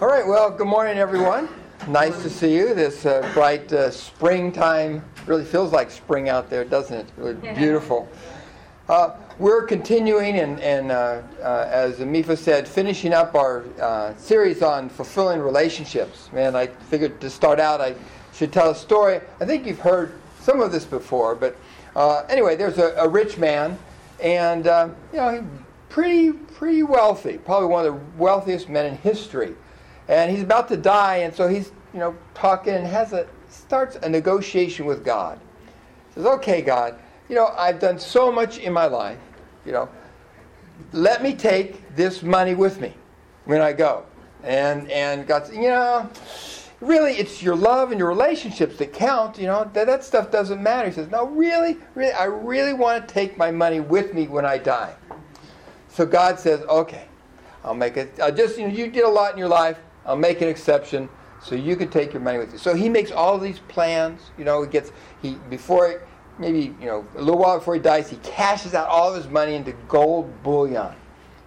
All right, well, good morning, everyone. Nice to see you. This bright springtime really feels like spring out there, doesn't it? Really beautiful. We're continuing, and as Mifa said, finishing up our series on fulfilling relationships. Man, I figured to start out I should tell a story. I think you've heard some of this before, but anyway, there's a rich man, and he's pretty wealthy, probably one of the wealthiest men in history. And he's about to die, and so he's talking and starts a negotiation with God. He says, "Okay, God, I've done so much in my life. Let me take this money with me when I go." And God said, really, it's your love and your relationships that count. That stuff doesn't matter. He says, "No, really, I really want to take my money with me when I die." So God says, "Okay, I'll make it. You did a lot in your life. I'll make an exception so you can take your money with you." So he makes all these plans. Maybe a little while before he dies, he cashes out all of his money into gold bullion,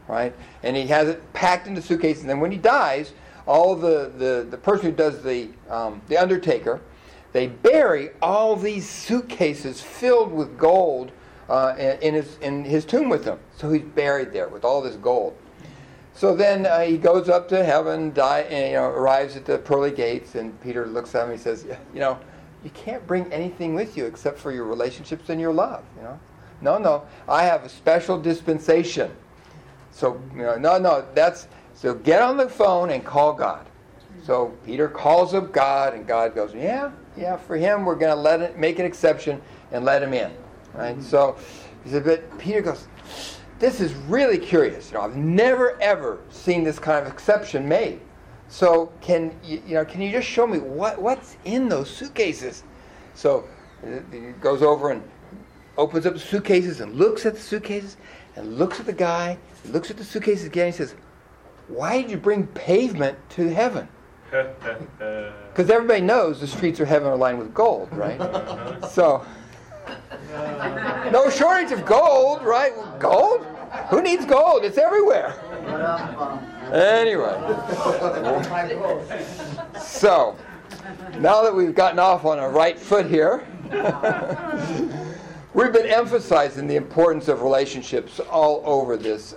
right? And he has it packed into suitcases. And then when he dies, all the person who does the undertaker, they bury all these suitcases filled with gold in his tomb with him. So he's buried there with all this gold. So then he goes up to heaven, arrives at the pearly gates, and Peter looks at him and he says, you can't bring anything with you except for your relationships and your love. No, I have a special dispensation. So so get on the phone and call God. So Peter calls up God, and God goes, yeah, for him we're going to make an exception and let him in. Right? So he said, but Peter goes, "This is really curious. I've never ever seen this kind of exception made. So can you just show me what's in those suitcases?" So he goes over and opens up the suitcases and looks at the suitcases and looks at the guy, looks at the suitcases again. And he says, "Why did you bring pavement to heaven?" Because everybody knows the streets of heaven are lined with gold, right? So no shortage of gold, right? Gold? Who needs gold? It's everywhere. Anyway. So, now that we've gotten off on a right foot here, we've been emphasizing the importance of relationships all over this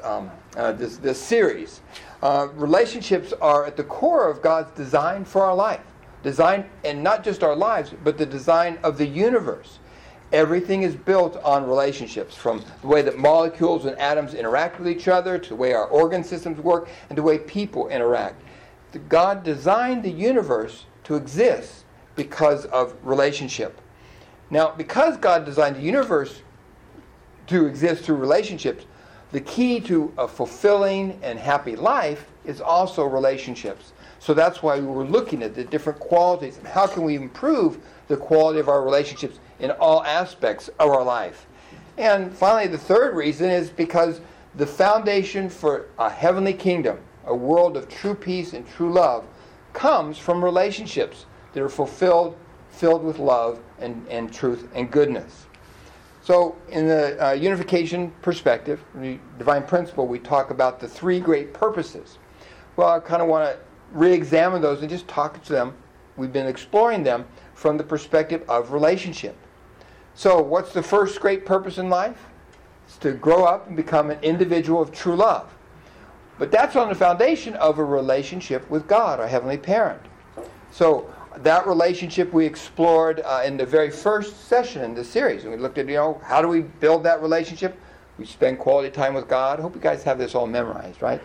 series. Relationships are at the core of God's design for our life. Design, and not just our lives, but the design of the universe. Everything is built on relationships, from the way that molecules and atoms interact with each other, to the way our organ systems work, and the way people interact. God designed the universe to exist because of relationship. Now, because God designed the universe to exist through relationships, the key to a fulfilling and happy life is also relationships. So that's why we were looking at the different qualities and how can we improve the quality of our relationships in all aspects of our life. And finally, the third reason is because the foundation for a heavenly kingdom, a world of true peace and true love, comes from relationships that are filled with love and truth and goodness. So in the unification perspective, the divine principle, we talk about the three great purposes. Well, I kind of want to re-examine those and just talk to them. We've been exploring them from the perspective of relationship. So what's the first great purpose in life? It's to grow up and become an individual of true love. But that's on the foundation of a relationship with God, our Heavenly Parent. So that relationship we explored in the very first session in this series. And we looked at, how do we build that relationship? We spend quality time with God. I hope you guys have this all memorized, right?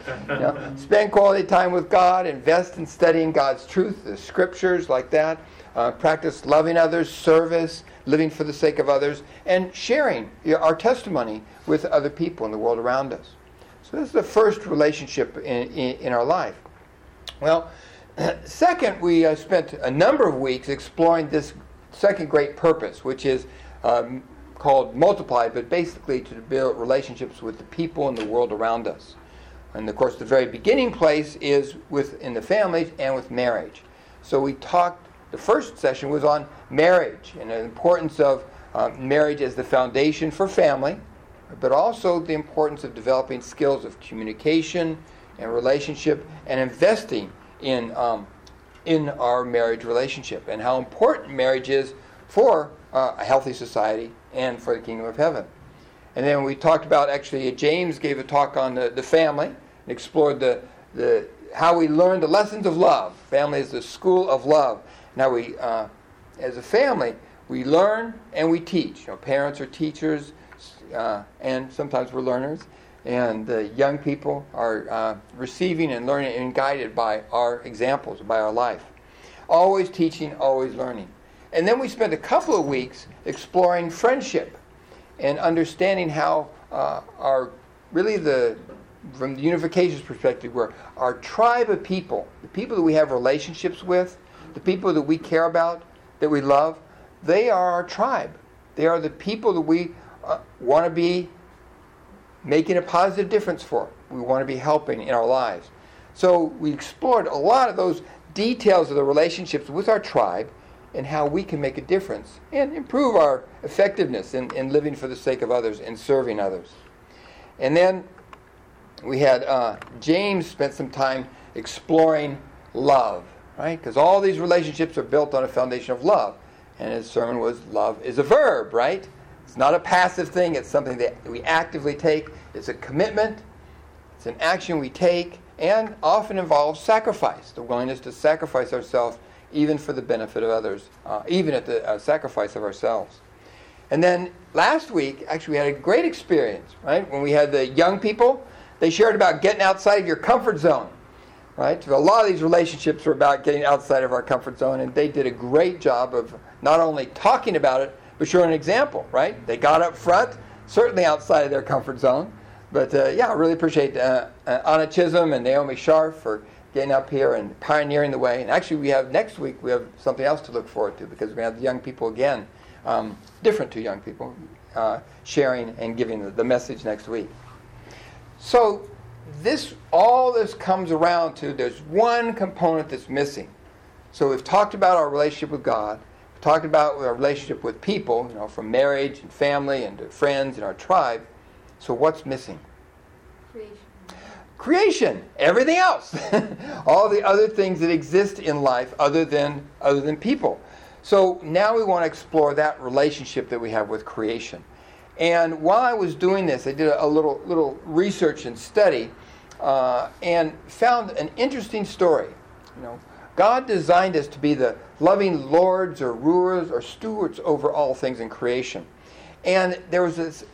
Spend quality time with God, invest in studying God's truth, the scriptures like that, practice loving others, service, living for the sake of others, and sharing our testimony with other people in the world around us. So this is the first relationship in our life. Well, second, we spent a number of weeks exploring this second great purpose, which is called multiply, but basically to build relationships with the people in the world around us. And of course, the very beginning place is within the families and with marriage. So we talked, the first session was on marriage and the importance of marriage as the foundation for family, but also the importance of developing skills of communication and relationship and investing in our marriage relationship, and how important marriage is for a healthy society and for the kingdom of heaven. And then we talked about, actually, James gave a talk on the family and explored the how we learn the lessons of love. Family is the school of love. Now we, as a family, we learn and we teach. Parents are teachers, and sometimes we're learners. And the young people are receiving and learning and guided by our examples, by our life. Always teaching, always learning. And then we spent a couple of weeks exploring friendship and understanding how from the Unification's perspective, where our tribe of people, the people that we have relationships with, the people that we care about, that we love, they are our tribe. They are the people that we want to be making a positive difference for. We want to be helping in our lives. So we explored a lot of those details of the relationships with our tribe and how we can make a difference and improve our effectiveness in living for the sake of others and serving others. And then we had James spent some time exploring love, right? Because all these relationships are built on a foundation of love. And his sermon was, love is a verb, right? It's not a passive thing. It's something that we actively take. It's a commitment. It's an action we take, and often involves sacrifice, the willingness to sacrifice ourselves even for the benefit of others, even at the sacrifice of ourselves. And then last week, actually, we had a great experience, right? When we had the young people, they shared about getting outside of your comfort zone, right? So a lot of these relationships are about getting outside of our comfort zone, and they did a great job of not only talking about it, but showing an example, right? They got up front, certainly outside of their comfort zone. But I really appreciate Anna Chisholm and Naomi Scharf for getting up here and pioneering the way. And actually, next week, we have something else to look forward to, because we're going to have the young people again, different two young people, sharing and giving the message next week. So all this comes around to, there's one component that's missing. So we've talked about our relationship with God. We've talked about our relationship with people, from marriage and family and to friends and our tribe. So what's missing? Creation. Everything else. All the other things that exist in life other than people. So now we want to explore that relationship that we have with creation. And while I was doing this, I did a little research and study and found an interesting story. God designed us to be the loving lords or rulers or stewards over all things in creation. And there was this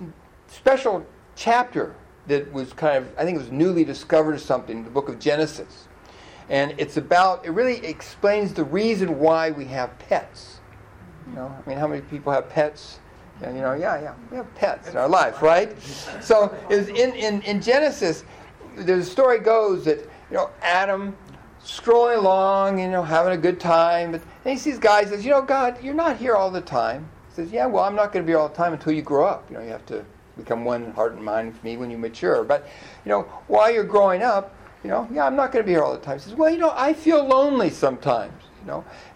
special chapter that was I think it was newly discovered or something, the book of Genesis. And it really explains the reason why we have pets. How many people have pets? We have pets in our life, right? So it was in Genesis, the story goes that, Adam strolling along, having a good time, and he sees guys, says, God, you're not here all the time. He says, yeah, well, I'm not going to be here all the time until you grow up. You have to become one heart and mind with me when you mature. But, while you're growing up, I'm not going to be here all the time. He says, well, I feel lonely sometimes,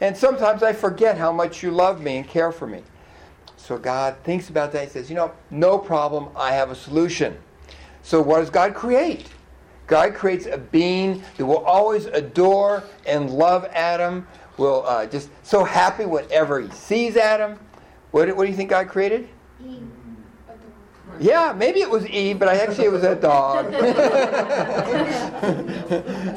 and sometimes I forget how much you love me and care for me. So God thinks about that. He says, no problem. I have a solution. So what does God create? God creates a being that will always adore and love Adam, will just so happy whenever he sees Adam. What do you think God created? Eve. Yeah, maybe it was Eve, but actually it was a dog.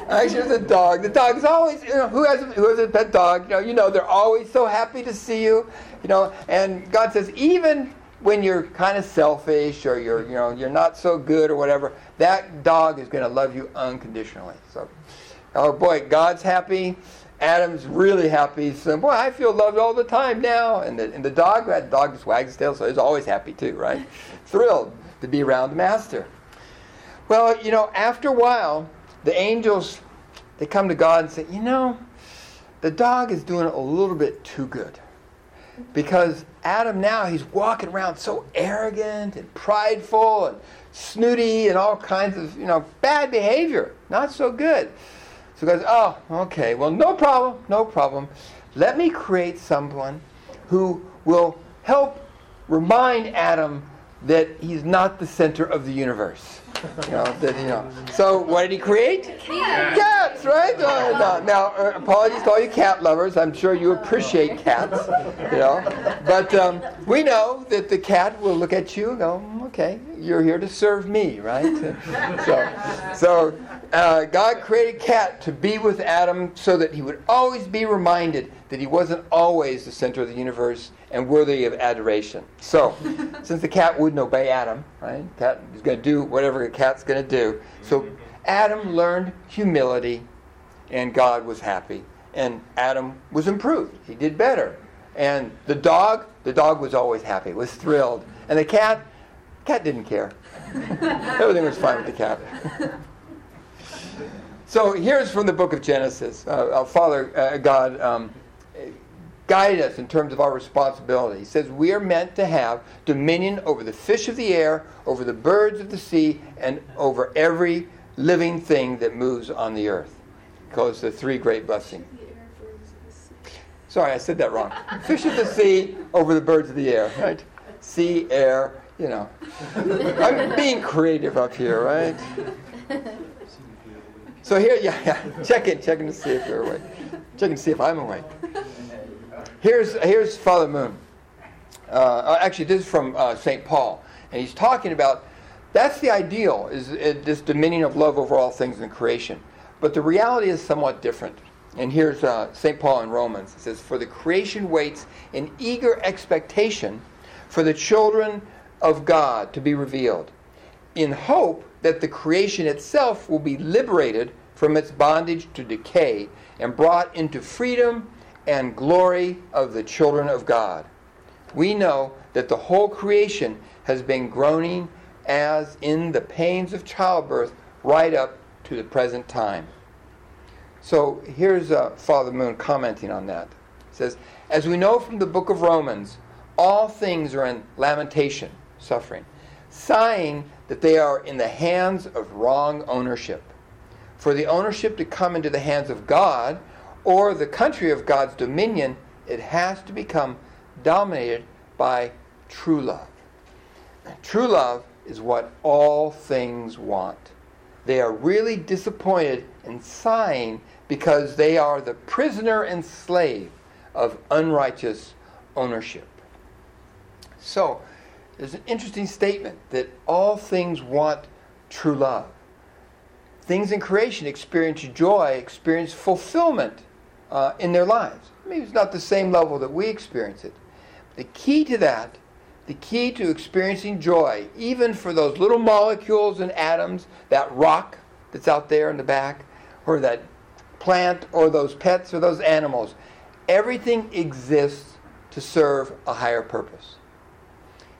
Actually, it was a dog. The dog is always, who has a pet dog? They're always so happy to see you. And God says, even when you're kind of selfish or you're not so good or whatever, that dog is going to love you unconditionally. So, oh boy, God's happy. Adam's really happy. So, boy, I feel loved all the time now. And the dog just wags his tail, so he's always happy too, right? Thrilled to be around the master. Well, after a while, the angels, they come to God and say, the dog is doing a little bit too good. Because Adam now, he's walking around so arrogant and prideful and snooty and all kinds of, bad behavior. Not so good. So God says, oh, okay, well, no problem. Let me create someone who will help remind Adam that he's not the center of the universe. So what did he create? Cats, right? Now, apologies to all you cat lovers. I'm sure you appreciate cats, But we know that the cat will look at you and go, okay, you're here to serve me, right? So God created cat to be with Adam so that he would always be reminded that he wasn't always the center of the universe and worthy of adoration. So, since the cat wouldn't obey Adam, right? Cat is going to do whatever a cat's going to do. So, Adam learned humility, and God was happy. And Adam was improved. He did better. And the dog was always happy, was thrilled. And the cat didn't care. Everything was fine with the cat. So, here's from the book of Genesis. Our Father God guide us in terms of our responsibility. He says we are meant to have dominion over the fish of the air, over the birds of the sea, and over every living thing that moves on the earth. Because the three great blessings. Sorry, I said that wrong. Fish of the sea over the birds of the air, right? Sea, air, I'm being creative up here, right? So here, checking to see if you're awake. Checking to see if I'm awake. Here's Father Moon. Actually, this is from St. Paul. And he's talking about, that's the ideal, is this dominion of love over all things in creation. But the reality is somewhat different. And here's St. Paul in Romans. It says, for the creation waits in eager expectation for the children of God to be revealed, in hope that the creation itself will be liberated from its bondage to decay and brought into freedom and glory of the children of God. We know that the whole creation has been groaning as in the pains of childbirth right up to the present time. So here's Father Moon commenting on that. He says, as we know from the book of Romans, all things are in lamentation, suffering, sighing that they are in the hands of wrong ownership. For the ownership to come into the hands of God, or the country of God's dominion, it has to become dominated by true love. True love is what all things want. They are really disappointed and sighing because they are the prisoner and slave of unrighteous ownership. So, there's an interesting statement that all things want true love. Things in creation experience joy, experience fulfillment in their lives. Maybe it's not the same level that we experience it. The key to that, the key to experiencing joy, even for those little molecules and atoms, that rock that's out there in the back, or that plant, or those pets, or those animals, everything exists to serve a higher purpose.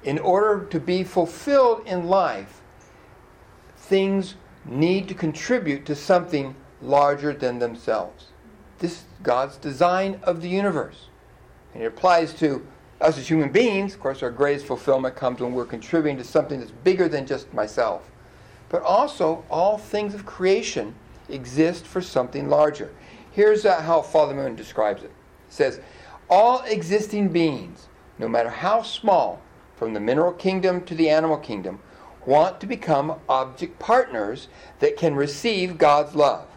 In order to be fulfilled in life, things need to contribute to something larger than themselves. This is God's design of the universe. And it applies to us as human beings. Of course, our greatest fulfillment comes when we're contributing to something that's bigger than just myself. But also, all things of creation exist for something larger. Here's how Father Moon describes it. He says, all existing beings, no matter how small, from the mineral kingdom to the animal kingdom, want to become object partners that can receive God's love.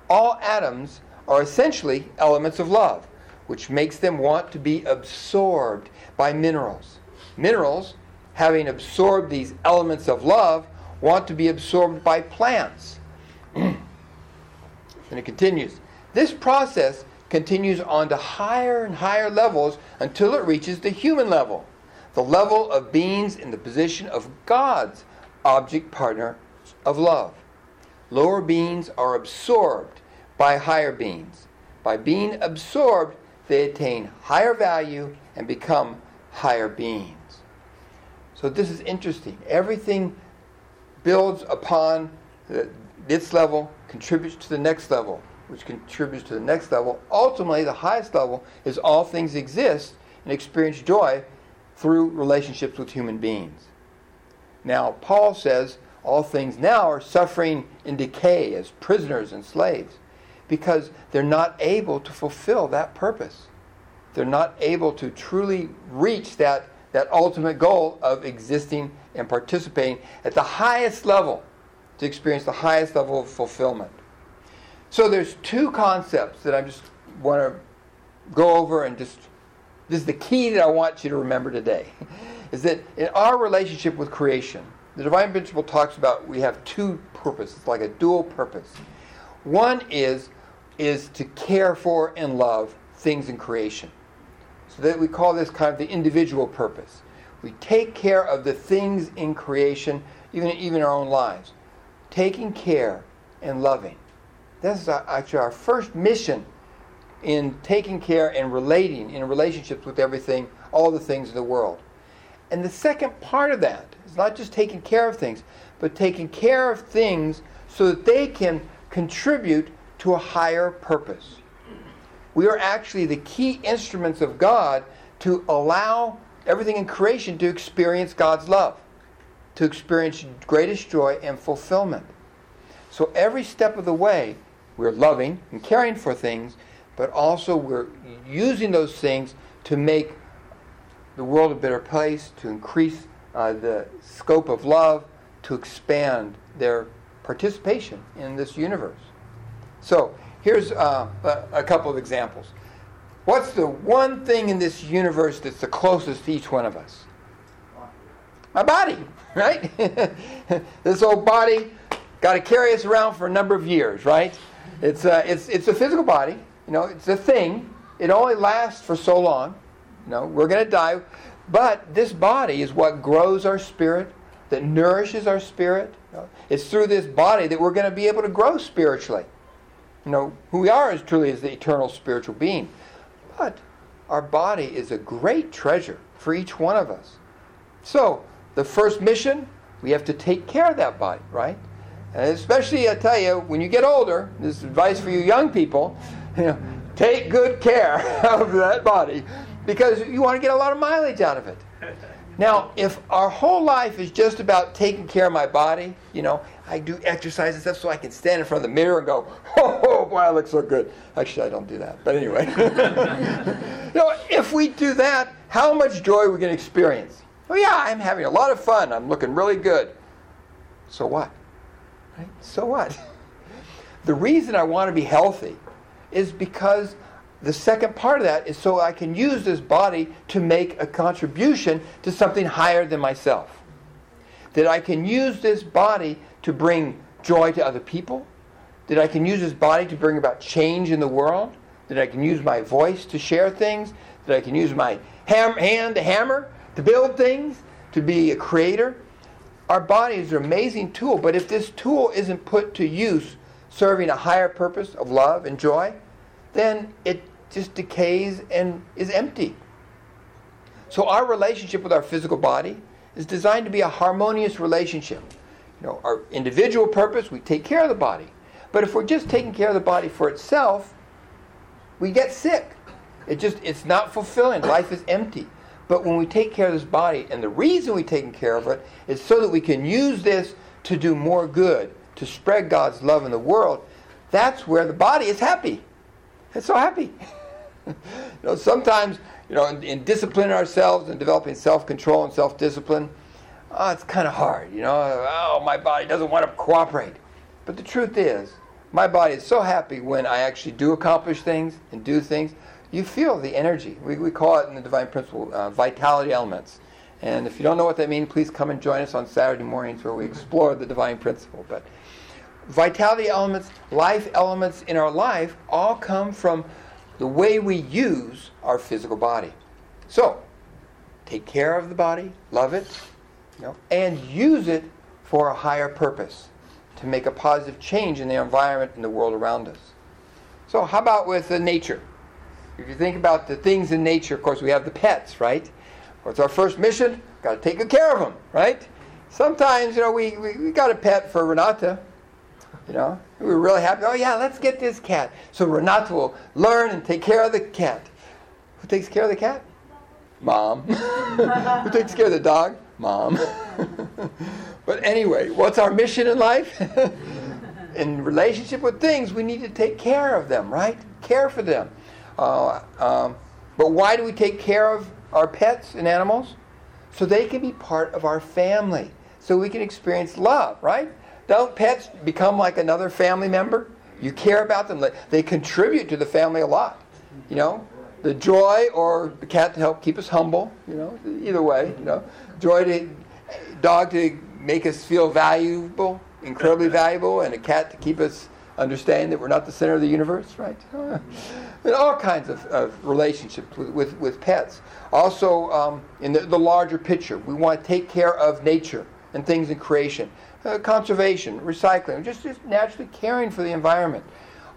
All atoms are essentially elements of love, which makes them want to be absorbed by minerals. Minerals, having absorbed these elements of love, want to be absorbed by plants. And it continues. This process continues on to higher and higher levels until it reaches the human level, the level of beings in the position of God's object partner of love. Lower beings are absorbed by higher beings. By being absorbed, they attain higher value and become higher beings. So this is interesting. Everything builds upon this level, contributes to the next level, which contributes to the next level. Ultimately, the highest level is all things exist and experience joy through relationships with human beings. Now, Paul says all things now are suffering in decay as prisoners and slaves because they're not able to fulfill that purpose. They're not able to truly reach that that ultimate goal of existing and participating at the highest level, to experience the highest level of fulfillment. So there's two concepts that I just want to go over, and this is the key that I want you to remember today, is that in our relationship with creation, the divine principle talks about we have two purposes, like a dual purpose. One is to care for and love things in creation. So that we call this kind of the individual purpose. We take care of the things in creation, even our own lives. Taking care and loving. This is actually our first mission in taking care and relating in relationships with everything, all the things in the world. And the second part of that is not just taking care of things, but taking care of things so that they can contribute to a higher purpose. We are actually the key instruments of God to allow everything in creation to experience God's love, to experience greatest joy and fulfillment. So every step of the way, we're loving and caring for things, but also we're using those things to make the world a better place, to increase the scope of love, to expand their participation in this universe. So here's a couple of examples. What's the one thing in this universe that's the closest to each one of us? My body, right? This old body got to carry us around for a number of years, right? It's a physical body. It's a thing. It only lasts for so long. We're going to die. But this body is what grows our spirit, that nourishes our spirit. It's through this body that we're going to be able to grow spiritually. Who we are is truly the eternal spiritual being. But our body is a great treasure for each one of us. So, the first mission, we have to take care of that body, right? And especially, I tell you, when you get older, this is advice for you young people, take good care of that body, because you want to get a lot of mileage out of it. Now, if our whole life is just about taking care of my body, I do exercise and stuff so I can stand in front of the mirror and go, oh boy, I look so good. Actually, I don't do that. But anyway. If we do that, how much joy are we going to experience? Oh yeah, I'm having a lot of fun. I'm looking really good. So what? Right? So what? The reason I want to be healthy is because the second part of that is so I can use this body to make a contribution to something higher than myself. That I can use this body to bring joy to other people. That I can use this body to bring about change in the world. That I can use my voice to share things. That I can use my hand to hammer, to build things, to be a creator. Our body is an amazing tool, but if this tool isn't put to use serving a higher purpose of love and joy, then it just decays and is empty. So our relationship with our physical body is designed to be a harmonious relationship. Our individual purpose, we take care of the body. But if we're just taking care of the body for itself, we get sick. It's not fulfilling. Life is empty. But when we take care of this body, and the reason we're taking care of it is so that we can use this to do more good, to spread God's love in the world, that's where the body is happy. It's so happy. Sometimes, in disciplining ourselves and developing self-control and self-discipline, it's kind of hard. My body doesn't want to cooperate. But the truth is, my body is so happy when I actually do accomplish things and do things. You feel the energy. We call it in the Divine Principle vitality elements. And if you don't know what that means, please come and join us on Saturday mornings where we explore the Divine Principle. But vitality elements, life elements in our life all come from the way we use our physical body. So, take care of the body, love it, and use it for a higher purpose, to make a positive change in the environment and the world around us. So, how about with nature? If you think about the things in nature, of course, we have the pets, right? What's our first mission? Got to take good care of them, right? Sometimes, we got a pet for Renata. We were really happy. Oh yeah, let's get this cat. So Renata will learn and take care of the cat. Who takes care of the cat? Mom. Who takes care of the dog? Mom. But anyway, what's our mission in life? In relationship with things, we need to take care of them, right? Care for them. But why do we take care of our pets and animals? so they can be part of our family, so we can experience love, right? Don't pets become like another family member? You care about them. They contribute to the family a lot. You know, the joy or the cat to help keep us humble, you know, either way, you know. Dog to make us feel valuable, incredibly valuable, and a cat to keep us understand that we're not the center of the universe, right? And all kinds of relationships with pets. Also, in the larger picture, we want to take care of nature and things in creation. Conservation, recycling, just naturally caring for the environment.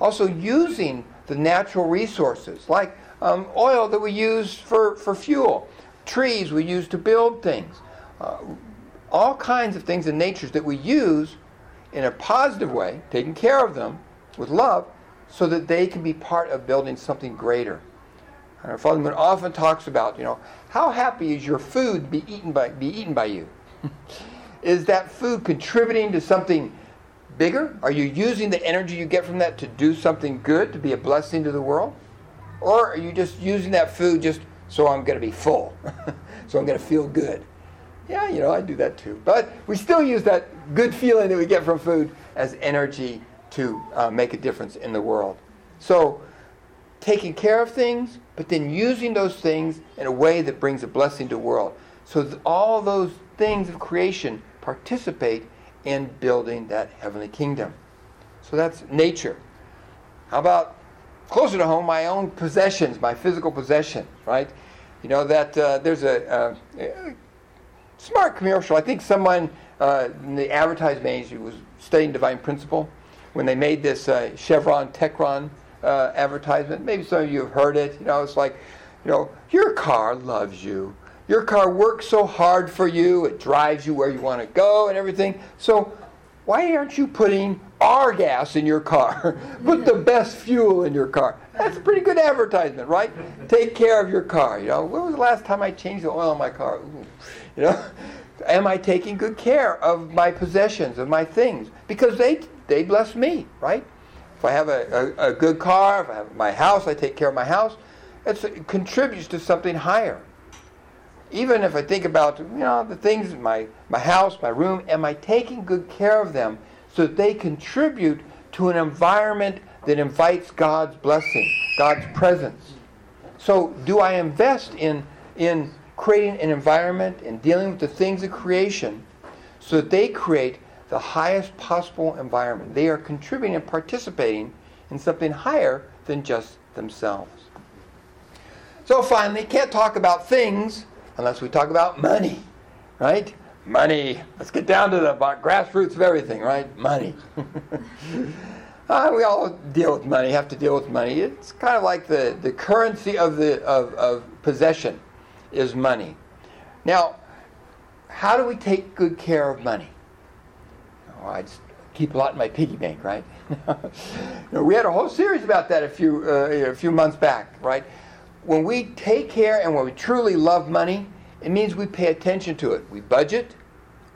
Also using the natural resources, like oil that we use for fuel, trees we use to build things, all kinds of things in nature that we use in a positive way, taking care of them with love, so that they can be part of building something greater. Our Father Moon often talks about, you know, how happy is your food be eaten by you? Is that food contributing to something bigger? Are you using the energy you get from that to do something good, to be a blessing to the world? Or are you just using that food just so I'm going to be full, so I'm going to feel good? Yeah, you know, I do that too. But we still use that good feeling that we get from food as energy to make a difference in the world. So, taking care of things, but then using those things in a way that brings a blessing to the world. So all those things of creation participate in building that heavenly kingdom. So that's nature. How about closer to home, my own possessions, my physical possessions, right? You know that there's a smart commercial. I think someone in the advertising agency was studying divine principle when they made this Chevron Techron advertisement. Maybe some of you have heard it. You know, it's like, you know, your car loves you. Your car works so hard for you. It drives you where you want to go and everything. So why aren't you putting our gas in your car? Put the best fuel in your car. That's a pretty good advertisement, right? Take care of your car. You know, when was the last time I changed the oil in my car? Ooh. You know, am I taking good care of my possessions, of my things? Because they bless me, right? If I have a good car, if I have my house, I take care of my house. It contributes to something higher. Even if I think about, you know, the things in my house, my room, am I taking good care of them so that they contribute to an environment that invites God's blessing, God's presence? So do I invest in creating an environment and dealing with the things of creation so that they create the highest possible environment? They are contributing and participating in something higher than just themselves. So finally, can't talk about things unless we talk about money, right? Money. Let's get down to the grassroots of everything, right? Money. We all deal with money, have to deal with money. It's kind of like the currency of possession is money. Now, how do we take good care of money? Oh, I just keep a lot in my piggy bank, right? We had a whole series about that a few months back, right? When we take care and when we truly love money, it means we pay attention to it. We budget,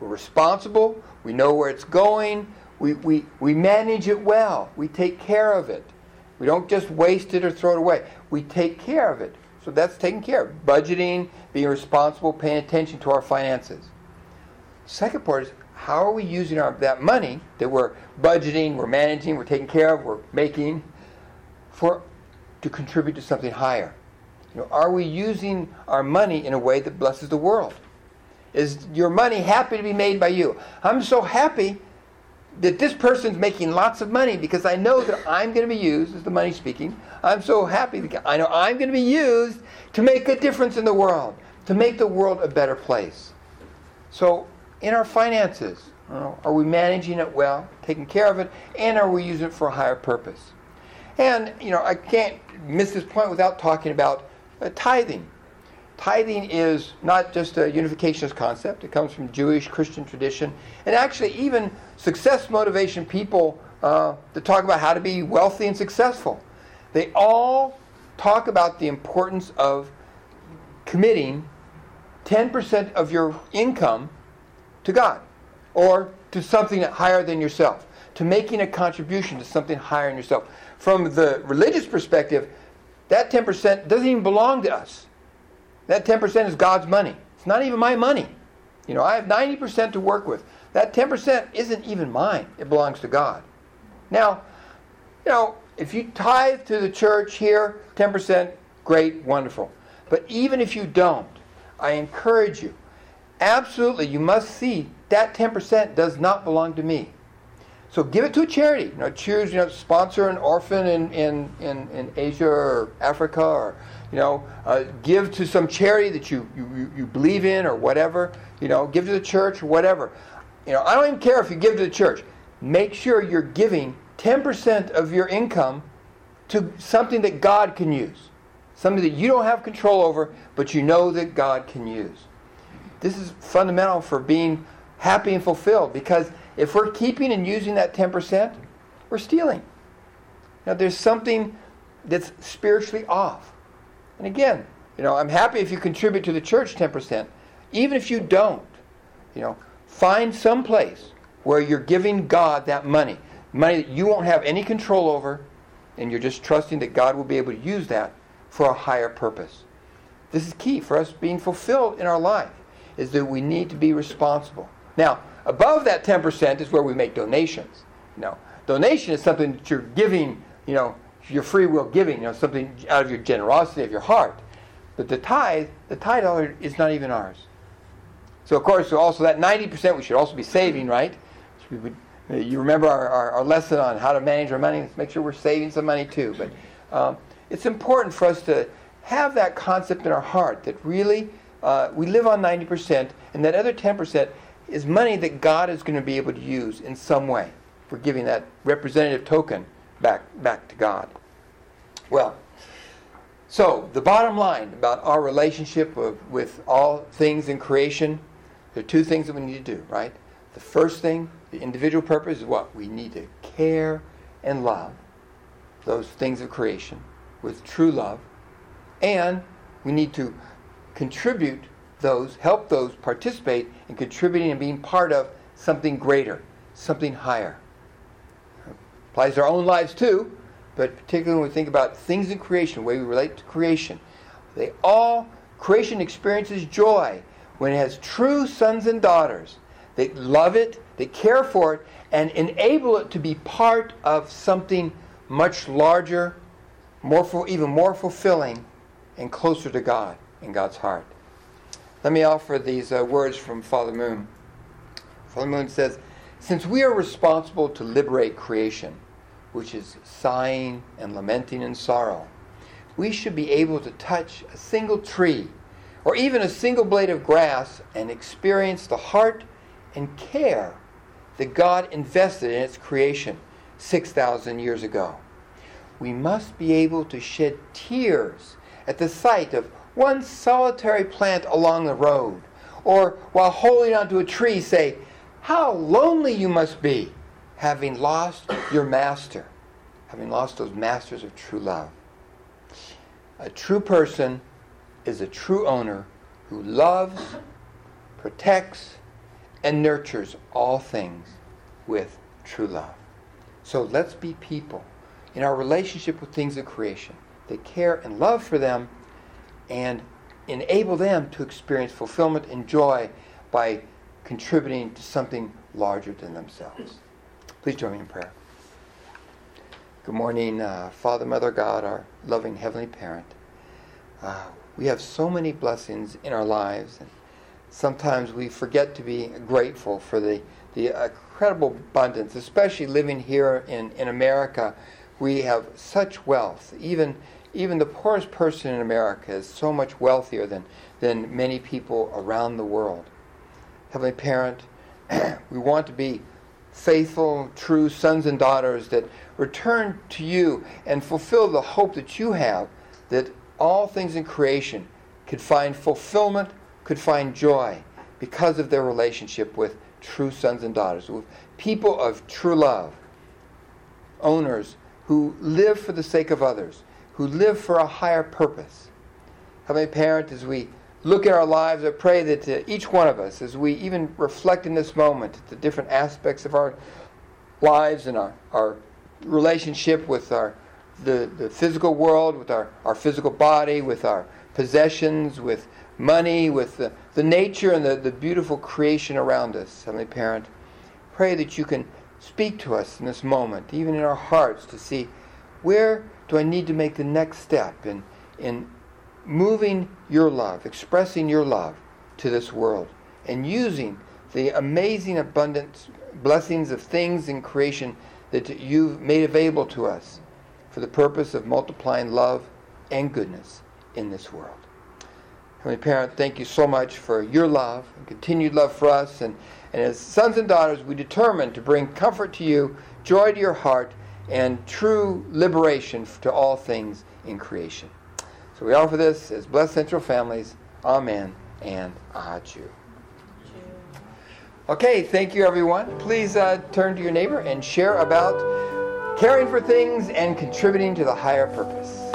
we're responsible, we know where it's going, we manage it well, we take care of it. We don't just waste it or throw it away. We take care of it. So that's taking care of. Budgeting, being responsible, paying attention to our finances. Second part is, how are we using that money that we're budgeting, we're managing, we're taking care of, we're making, to contribute to something higher? You know, are we using our money in a way that blesses the world? Is your money happy to be made by you? I'm so happy that this person's making lots of money because I know that I'm going to be used, as the money speaking. I'm so happy that I know I'm going to be used to make a difference in the world, to make the world a better place. So in our finances, are we managing it well, taking care of it, and are we using it for a higher purpose? And, you know, I can't miss this point without talking about tithing. Tithing is not just a unificationist concept. It comes from Jewish, Christian tradition. And actually even success motivation people that talk about how to be wealthy and successful. They all talk about the importance of committing 10% of your income to God or to something higher than yourself, to making a contribution to something higher than yourself. From the religious perspective, that 10% doesn't even belong to us. That 10% is God's money. It's It's not even my money. I have 90% to work with. That 10% isn't even mine. It belongs to God. Now, if you tithe to the church here, 10%, great, wonderful. But even if you don't, I encourage you, absolutely, you must see that 10% does not belong to me. So give it to a charity. Choose, sponsor an orphan in Asia or Africa, or give to some charity that you believe in, or whatever. Give to the church or whatever. I don't even care if you give to the church. Make sure you're giving 10% of your income to something that God can use, something that you don't have control over, but you know that God can use. This is fundamental for being happy and fulfilled, because if we're keeping and using that 10%, we're stealing. Now, there's something that's spiritually off. And again, I'm happy if you contribute to the church 10%. Even if you don't, find some place where you're giving God that money that you won't have any control over, and you're just trusting that God will be able to use that for a higher purpose. This is key for us being fulfilled in our life, is that we need to be responsible. Now, above that 10% is where we make donations. Donation is something that you're giving, your free will giving, something out of your generosity of your heart. But the tithe dollar is not even ours. So, of course, also that 90% we should also be saving, right? You remember our lesson on how to manage our money? Let's make sure we're saving some money too. But it's important for us to have that concept in our heart that really we live on 90%, and that other 10% is money that God is going to be able to use in some way. We're giving that representative token back to God. Well, so the bottom line about our relationship with all things in creation, there are two things that we need to do, right? The first thing, the individual purpose, is what? We need to care and love those things of creation with true love, and we need to contribute those, help those participate in contributing and being part of something greater, something higher. Applies to our own lives too, but particularly when we think about things in creation, the way we relate to creation. Creation experiences joy when it has true sons and daughters that love it, that care for it, and enable it to be part of something much larger, even more fulfilling, and closer to God in God's heart. Let me offer these words from Father Moon. Father Moon says, "Since we are responsible to liberate creation, which is sighing and lamenting and sorrow, we should be able to touch a single tree or even a single blade of grass and experience the heart and care that God invested in its creation 6,000 years ago. We must be able to shed tears at the sight of one solitary plant along the road, or while holding onto a tree say, 'How lonely you must be, having lost your master,' having lost those masters of true love. A true person is a true owner who loves, protects, and nurtures all things with true love." So let's be people in our relationship with things of creation that care and love for them and enable them to experience fulfillment and joy by contributing to something larger than themselves. Please join me in prayer. Good morning, Father, Mother, God, our loving Heavenly Parent. We have so many blessings in our lives, and sometimes we forget to be grateful for the incredible abundance, especially living here in America. We have such wealth. Even the poorest person in America is so much wealthier than many people around the world. Heavenly Parent, we want to be faithful, true sons and daughters that return to you and fulfill the hope that you have, that all things in creation could find fulfillment, could find joy because of their relationship with true sons and daughters, with people of true love, owners who live for the sake of others, who live for a higher purpose. Heavenly Parent, as we look at our lives, I pray that each one of us, as we even reflect in this moment the different aspects of our lives and our relationship with the physical world, with our physical body, with our possessions, with money, with the nature and the beautiful creation around us. Heavenly Parent, pray that you can speak to us in this moment, even in our hearts, to see where do I need to make the next step in moving your love, expressing your love to this world, and using the amazing abundant blessings of things in creation that you've made available to us for the purpose of multiplying love and goodness in this world. Heavenly Parent, thank you so much for your love and continued love for us. And as sons and daughters, we determine to bring comfort to you, joy to your heart, and true liberation to all things in creation. So we offer this as blessed central families. Amen and Achu. Okay, thank you, everyone. Please turn to your neighbor and share about caring for things and contributing to the higher purpose.